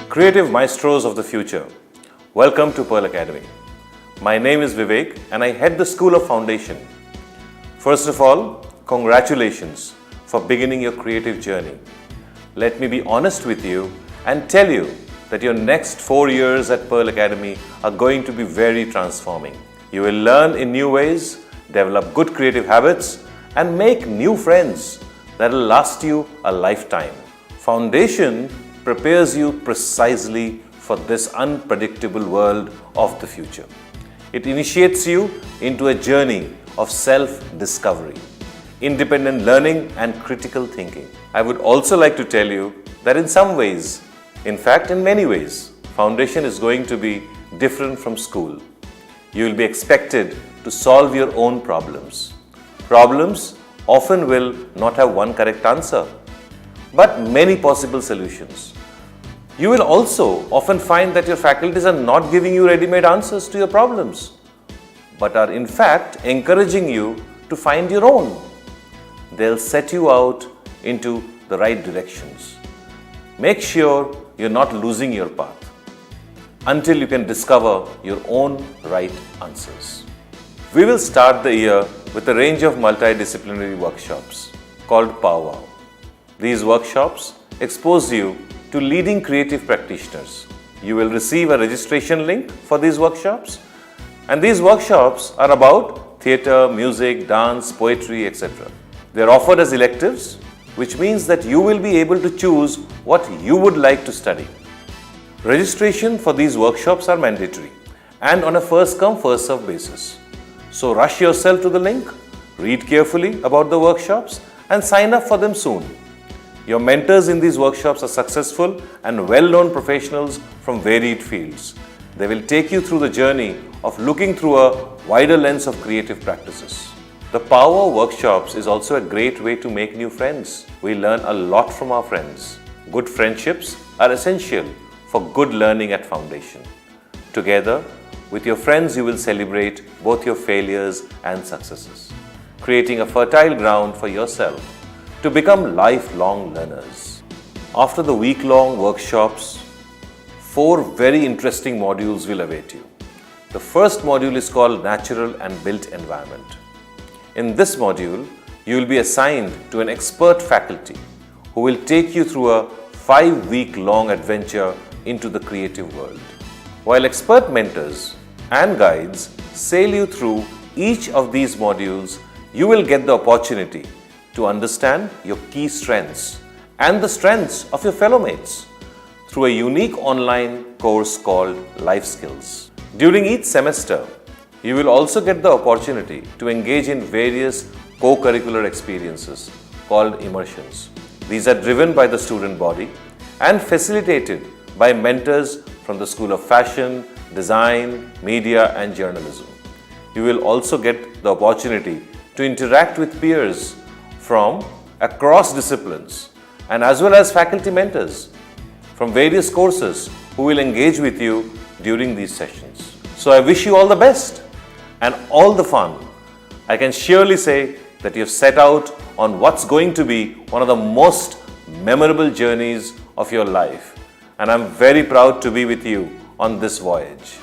Creative Maestros of the Future, welcome to Pearl Academy. My name is Vivek and I head the School of Foundation. First of all, congratulations for beginning your creative journey. Let me be honest with you and tell you that your next 4 years at Pearl Academy are going to be very transforming. You will learn in new ways, develop good creative habits, and make new friends that will last you a lifetime. Foundation prepares you precisely for this unpredictable world of the future. It initiates you into a journey of self-discovery, independent learning and critical thinking. I would also like to tell you that in some ways, in fact in many ways, Foundation is going to be different from school. You will be expected to solve your own problems. Problems often will not have one correct answer, but many possible solutions. You will also often find that your faculties are not giving you ready-made answers to your problems, but are in fact encouraging you to find your own. They'll set you out into the right directions. Make sure you're not losing your path until you can discover your own right answers. We will start the year with a range of multidisciplinary workshops called POWWOW. These workshops expose you to leading creative practitioners. You will receive a registration link for these workshops, and these workshops are about theatre, music, dance, poetry, etc. They are offered as electives, which means that you will be able to choose what you would like to study. Registration for these workshops are mandatory and on a first-come, first-served basis. So rush yourself to the link, read carefully about the workshops, and sign up for them soon. Your mentors in these workshops are successful and well-known professionals from varied fields. They will take you through the journey of looking through a wider lens of creative practices. The POWWOW workshops is also a great way to make new friends. We learn a lot from our friends. Good friendships are essential for good learning at Foundation. Together with your friends, you will celebrate both your failures and successes, creating a fertile ground for yourself to become lifelong learners. After the week-long workshops, 4 very interesting modules will await you. The first module is called Natural and Built Environment. In this module, you will be assigned to an expert faculty who will take you through a 5-week-long adventure into the creative world. While expert mentors and guides sail you through each of these modules, you will get the opportunity to understand your key strengths and the strengths of your fellow mates through a unique online course called Life Skills. During each semester, you will also get the opportunity to engage in various co-curricular experiences called immersions. These are driven by the student body and facilitated by mentors from the School of Fashion, Design, Media and Journalism. You will also get the opportunity to interact with peers from across disciplines and as well as faculty mentors from various courses who will engage with you during these sessions. So I wish you all the best and all the fun. I can surely say that you've set out on what's going to be one of the most memorable journeys of your life, and I'm very proud to be with you on this voyage.